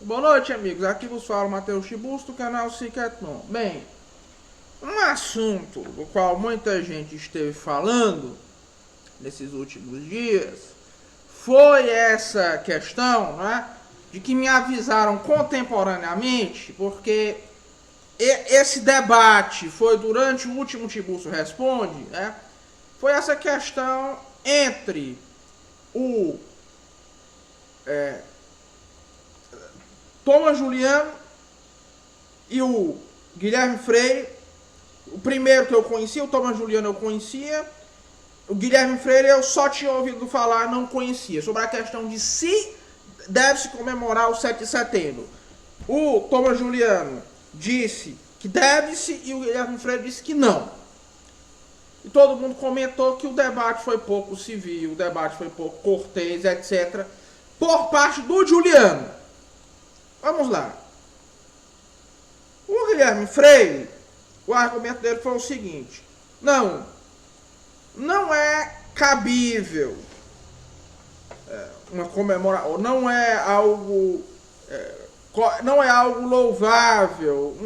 Boa noite, amigos. Aqui vos fala Matheus Chibus do canal Cicatnon. Bem, um assunto do qual muita gente esteve falando nesses últimos dias foi essa questão, né, de que me avisaram contemporaneamente, porque esse debate foi durante o último Tiburcio Responde, né, foi essa questão entre o Thomas Juliano e o Guilherme Freire. O primeiro que eu conhecia, o Thomas Juliano eu conhecia, o Guilherme Freire eu só tinha ouvido falar, não conhecia, sobre a questão de se deve-se comemorar o 7 de setembro. O Thomas Juliano disse que deve-se e o Guilherme Freire disse que não. E todo mundo comentou que o debate foi pouco civil, o debate foi pouco cortês, etc. por parte do Juliano. Vamos lá. O Guilherme Freire, o argumento dele foi o seguinte: não é cabível uma comemoração, não é algo louvável,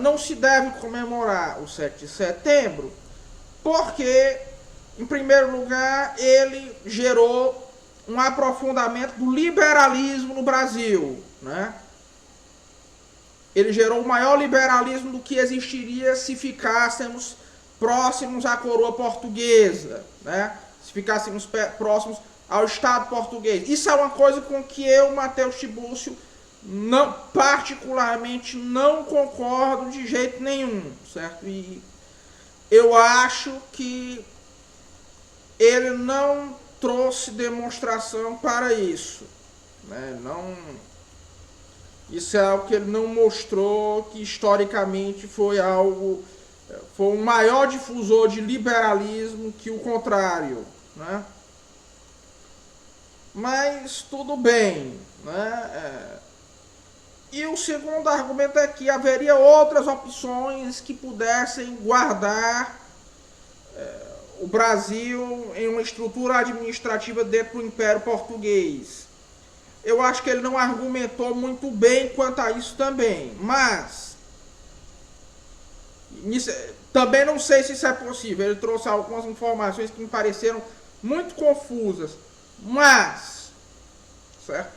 não se deve comemorar o 7 de setembro, porque, em primeiro lugar, ele gerou um aprofundamento do liberalismo no Brasil, né? Ele gerou o maior liberalismo do que existiria se ficássemos próximos à coroa portuguesa, né? Se ficássemos próximos ao Estado português. Isso é uma coisa com que eu, Matheus Tibúrcio, particularmente não concordo de jeito nenhum, certo? E eu acho que ele não trouxe demonstração para isso, né? Isso é algo que ele não mostrou, que historicamente foi um maior difusor de liberalismo que o contrário, né? Mas tudo bem, né? E o segundo argumento é que haveria outras opções que pudessem guardar o Brasil em uma estrutura administrativa dentro do Império Português. Eu acho que ele não argumentou muito bem quanto a isso também, mas também não sei se isso é possível. Ele trouxe algumas informações que me pareceram muito confusas, mas, certo?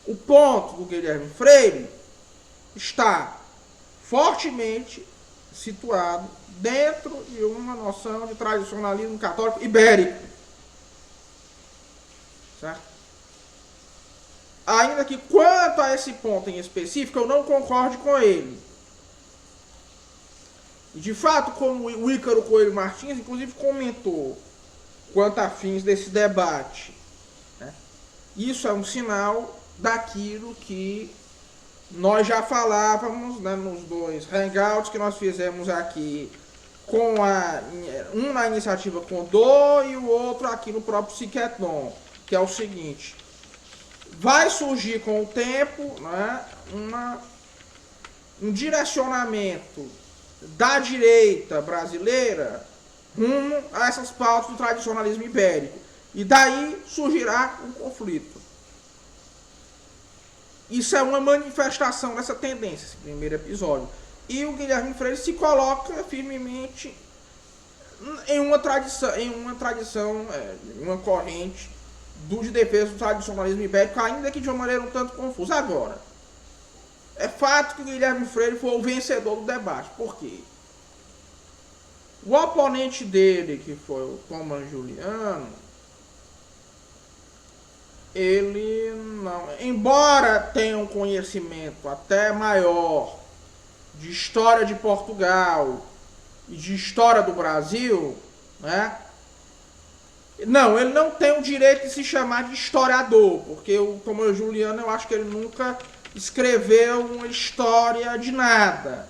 O ponto do Guilherme Freire está fortemente situado dentro de uma noção de tradicionalismo católico ibérico, certo? Ainda que quanto a esse ponto em específico eu não concorde com ele. E de fato, como o Ícaro Coelho Martins, inclusive, comentou quanto a fins desse debate, né? Isso é um sinal daquilo que nós já falávamos, né, nos dois hangouts que nós fizemos aqui, um na iniciativa Condor e o outro aqui no próprio Cicatnon, que é o seguinte: vai surgir com o tempo, né, um direcionamento da direita brasileira rumo a essas pautas do tradicionalismo ibérico. E daí surgirá um conflito. Isso é uma manifestação dessa tendência, esse primeiro episódio. E o Guilherme Freire se coloca firmemente em uma corrente de defesa do tradicionalismo ibérico, ainda que de uma maneira um tanto confusa. Agora, é fato que o Guilherme Freire foi o vencedor do debate. Por quê? O oponente dele, que foi o Thomas Juliano, ele não, embora tenha um conhecimento até maior de história de Portugal e de história do Brasil, né? Não, ele não tem o direito de se chamar de historiador, porque o Thomas Juliano, eu acho que ele nunca escreveu uma história de nada,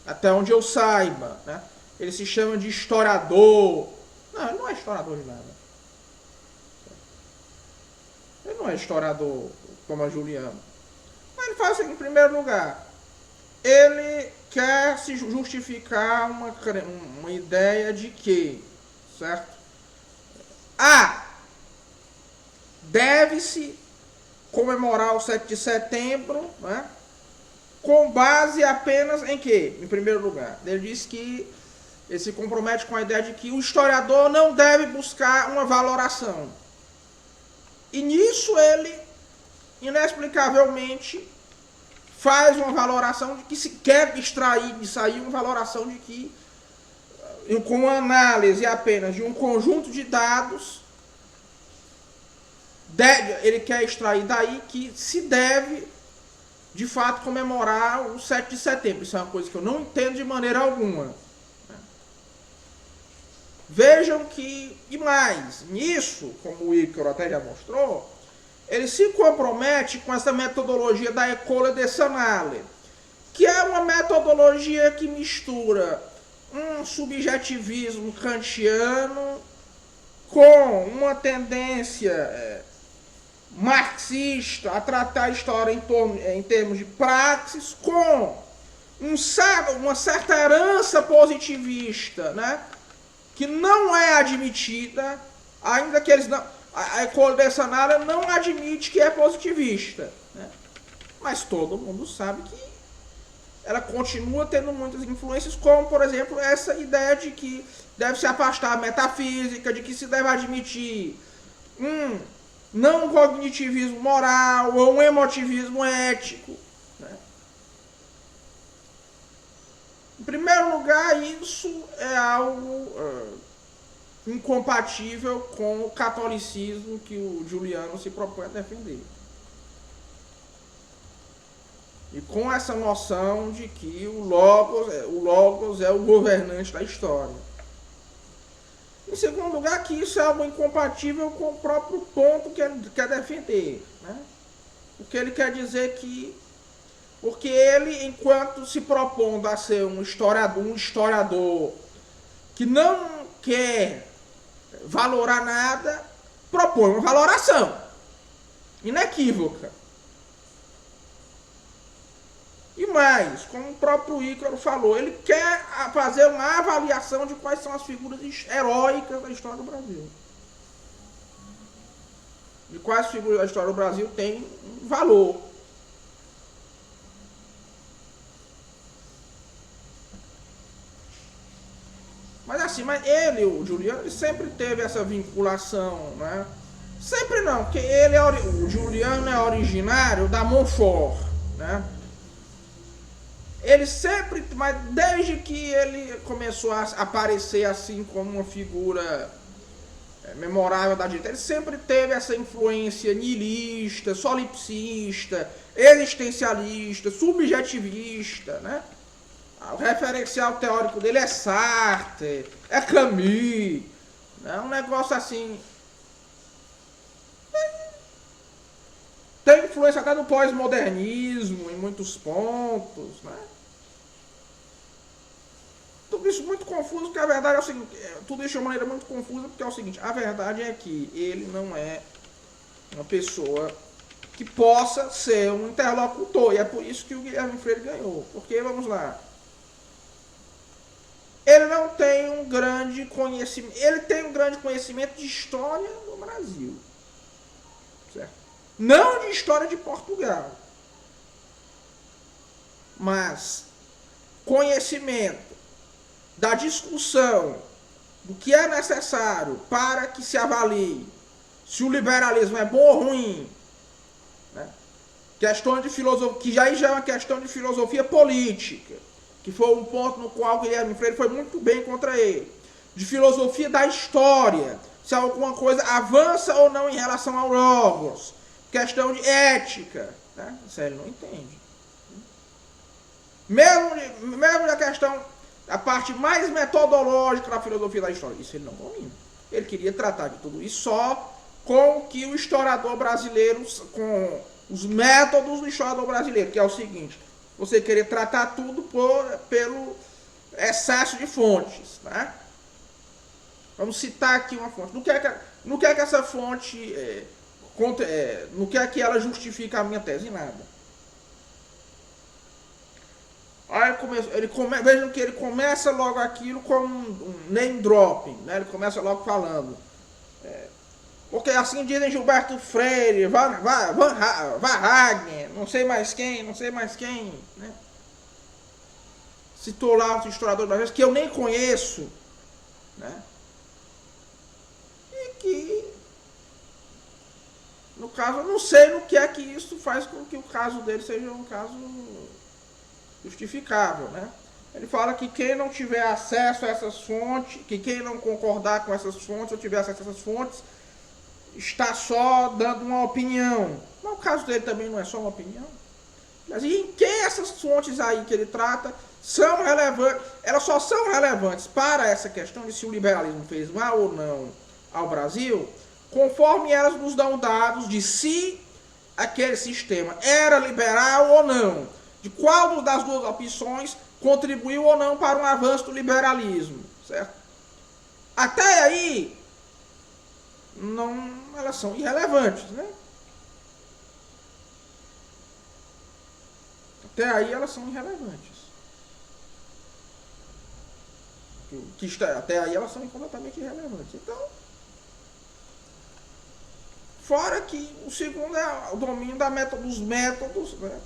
até onde eu saiba, né? Ele se chama de historiador. Não, ele não é historiador de nada. Ele não é historiador, Thomas Juliano. Mas ele faz assim, em primeiro lugar, ele quer se justificar uma ideia de que, certo? Deve-se comemorar o 7 de setembro, né? Com base apenas em quê? Em primeiro lugar, ele diz que ele se compromete com a ideia de que o historiador não deve buscar uma valoração. E nisso ele, inexplicavelmente, faz uma valoração de que se quer extrair disso aí uma valoração de que, com uma análise apenas de um conjunto de dados, ele quer extrair daí que se deve, de fato, comemorar o 7 de setembro. Isso é uma coisa que eu não entendo de maneira alguma. Vejam que, e mais, nisso, como o Ícaro até já mostrou, ele se compromete com essa metodologia da École des Annales, que é uma metodologia que mistura um subjetivismo kantiano com uma tendência marxista a tratar a história em termos de praxis, com uma certa herança positivista, né, que não é admitida, ainda que eles não... A École des Annales não admite que é positivista, né? Mas todo mundo sabe que ela continua tendo muitas influências, como, por exemplo, essa ideia de que deve se afastar a metafísica, de que se deve admitir não um cognitivismo moral ou um emotivismo ético, né? Em primeiro lugar, isso é algo incompatível com o catolicismo que o Juliano se propõe a defender. E com essa noção de que o Logos é o governante da história. Em segundo lugar, que isso é algo incompatível com o próprio ponto que ele quer defender, né? Porque ele quer dizer que... Porque ele, enquanto se propondo a ser um historiador que não quer valorar nada, propõe uma valoração inequívoca. E mais, como o próprio Ícaro falou, ele quer fazer uma avaliação de quais são as figuras heróicas da história do Brasil. De quais figuras da história do Brasil têm valor. Mas assim, ele, o Juliano, ele sempre teve essa vinculação, né? Sempre não, porque o Juliano é originário da Montfort, né? Ele sempre, mas desde que ele começou a aparecer assim como uma figura memorável da direita, ele sempre teve essa influência nihilista, solipsista, existencialista, subjetivista, né? O referencial teórico dele é Sartre, é Camus, né? Um negócio assim. Tem influência até do pós-modernismo em muitos pontos, né? Tudo isso muito confuso, porque a verdade é o seguinte, tudo isso de uma maneira muito confusa, porque é o seguinte, a verdade é que ele não é uma pessoa que possa ser um interlocutor, e é por isso que o Guilherme Freire ganhou, porque, vamos lá, ele não tem um grande conhecimento, ele tem um grande conhecimento de história do Brasil, certo? Não de história de Portugal, mas conhecimento da discussão do que é necessário para que se avalie se o liberalismo é bom ou ruim, né? Questão de filosofia, que já é uma questão de filosofia política, que foi um ponto no qual o Guilherme Freire foi muito bem contra ele. De filosofia da história, se alguma coisa avança ou não em relação ao Logos. Questão de ética, né? Isso ele não entende. Mesmo na questão, a parte mais metodológica da filosofia da história, isso ele não domina. Ele queria tratar de tudo isso só com o que o historiador brasileiro, com os métodos do historiador brasileiro, que é o seguinte: você querer tratar tudo pelo excesso de fontes, né? Vamos citar aqui uma fonte. No que é que essa fonte no que é que ela justifica a minha tese? Em nada. Aí vejam que ele começa logo aquilo com um name dropping, né? Ele começa logo falando Porque assim dizem Gilberto Freire, Van Wagner, não sei mais quem, né? Citou lá os historiadores brasileiros que eu nem conheço, né? E que, no caso, eu não sei no que é que isso faz com que o caso dele seja um caso justificável, né? Ele fala que quem não tiver acesso a essas fontes, que quem não concordar com essas fontes ou tiver acesso a essas fontes, está só dando uma opinião. Mas o caso dele também não é só uma opinião. Mas e em que essas fontes aí que ele trata são relevantes? Elas só são relevantes para essa questão de se o liberalismo fez mal ou não ao Brasil, conforme elas nos dão dados de se aquele sistema era liberal ou não, de qual das duas opções contribuiu ou não para um avanço do liberalismo, certo? Até aí, não, elas são irrelevantes, né? Até aí elas são irrelevantes. Até aí elas são completamente irrelevantes. Então, fora que o segundo é o domínio dos métodos, né?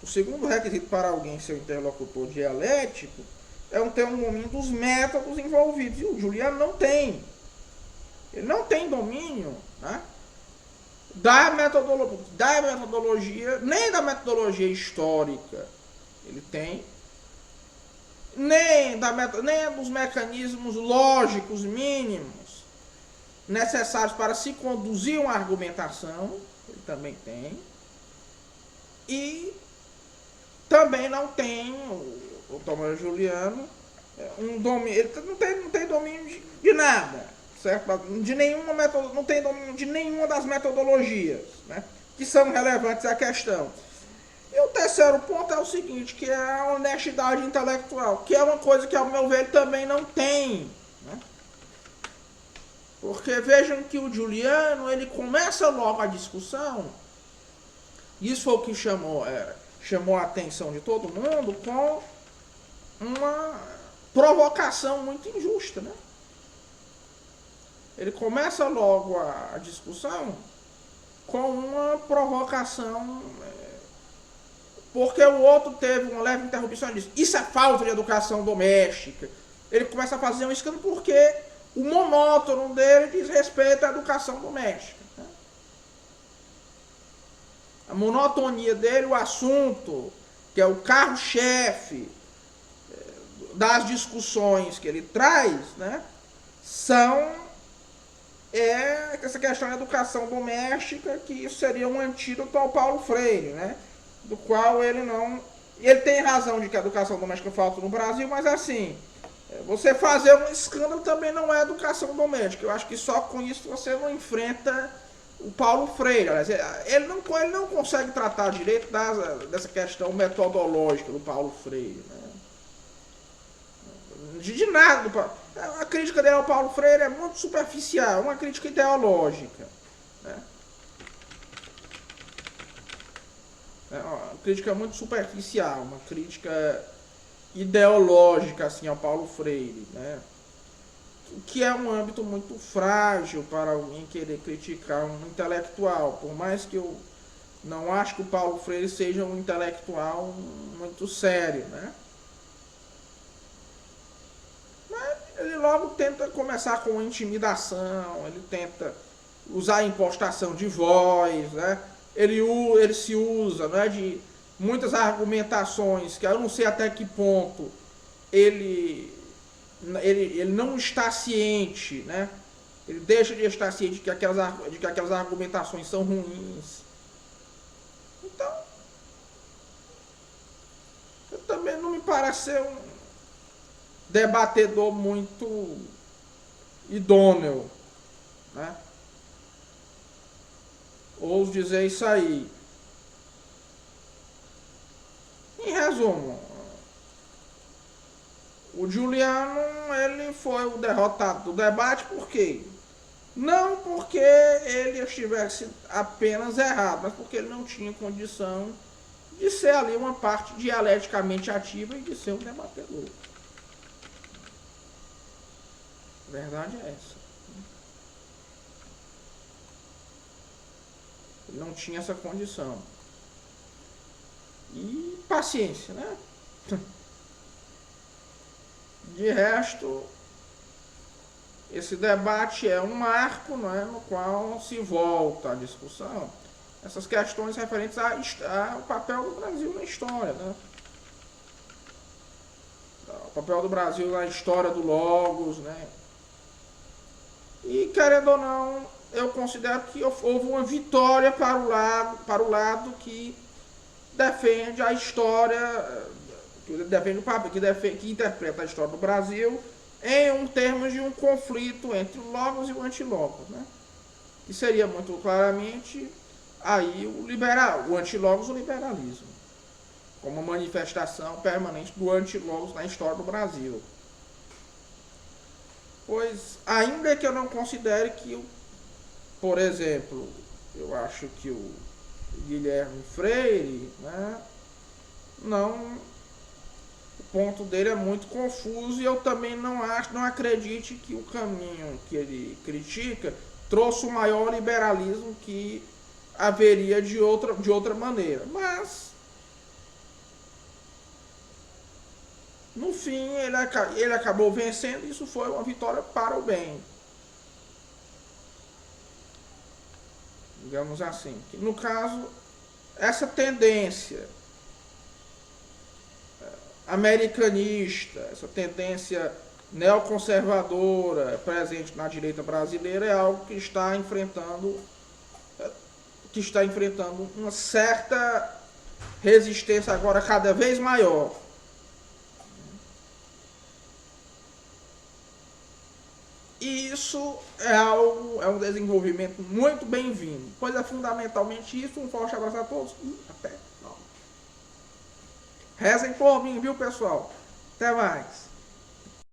O segundo requisito para alguém ser um interlocutor dialético é ter um domínio dos métodos envolvidos. E o Juliano não tem. Ele não tem domínio, né, da metodologia, nem da metodologia histórica. Ele tem. Nem dos mecanismos lógicos mínimos necessários para se conduzir uma argumentação. Ele também tem. E também não tem, o Tomás Juliano, um domínio. Ele não tem domínio de nada, certo? De nenhuma não tem domínio de nenhuma das metodologias, né, que são relevantes à questão. E o terceiro ponto é o seguinte, que é a honestidade intelectual, que é uma coisa que, ao meu ver, ele também não tem, né? Porque vejam que o Juliano, ele começa logo a discussão, isso foi o que chamou a atenção de todo mundo, com uma provocação muito injusta, né? Ele começa logo a discussão com uma provocação, porque o outro teve uma leve interrupção e disse, isso é falta de educação doméstica. Ele começa a fazer um escândalo porque o monótono dele diz respeito à educação doméstica. A monotonia dele, o assunto, que é o carro-chefe das discussões que ele traz, né, essa questão da educação doméstica, que isso seria um antídoto ao Paulo Freire, né, do qual ele não... Ele tem razão de que a educação doméstica falta no Brasil, mas assim, você fazer um escândalo também não é educação doméstica. Eu acho que só com isso você não enfrenta o Paulo Freire. Ele não consegue tratar direito dessa questão metodológica do Paulo Freire, né? De nada. A crítica dele ao Paulo Freire é muito superficial, uma crítica ideológica, né? É uma crítica muito superficial, uma crítica ideológica assim, ao Paulo Freire, né? O que é um âmbito muito frágil para alguém querer criticar um intelectual, por mais que eu não acho que o Paulo Freire seja um intelectual muito sério, né? Mas ele logo tenta começar com intimidação, ele tenta usar a impostação de voz, né? Ele se usa, né, de muitas argumentações que eu não sei até que ponto ele não está ciente, né? Ele deixa de estar ciente de que aquelas argumentações são ruins. Então, eu também não me parece ser um debatedor muito idôneo, né? Ouso dizer isso aí. Em resumo, o Juliano, ele foi o derrotado do debate, por quê? Não porque ele estivesse apenas errado, mas porque ele não tinha condição de ser ali uma parte dialeticamente ativa e de ser um debatedor. A verdade é essa. Ele não tinha essa condição. E paciência, né? De resto, esse debate é um marco, não é, no qual se volta a discussão essas questões referentes ao papel do Brasil na história, né? O papel do Brasil na história do Logos, né? E, querendo ou não, eu considero que houve uma vitória para o lado que defende a história, que defende o papel, que interpreta a história do Brasil em termos de um conflito entre o Logos e o Antilogos, né? Que seria muito claramente aí o Antilogos, o liberalismo, como uma manifestação permanente do Antilogos na história do Brasil. Pois, ainda que eu não considere que, por exemplo, eu acho que o Guilherme Freire, né, o ponto dele é muito confuso, e eu também não acredite que o caminho que ele critica trouxe o maior liberalismo que haveria de outra maneira. Mas, no fim, ele acabou vencendo, e isso foi uma vitória para o bem. Digamos assim. No caso, essa tendência americanista, essa tendência neoconservadora presente na direita brasileira é algo que está enfrentando uma certa resistência agora cada vez maior. E isso é um desenvolvimento muito bem-vindo, pois é fundamentalmente isso. Um forte abraço a todos e até logo. Rezem por mim, viu, pessoal? Até mais.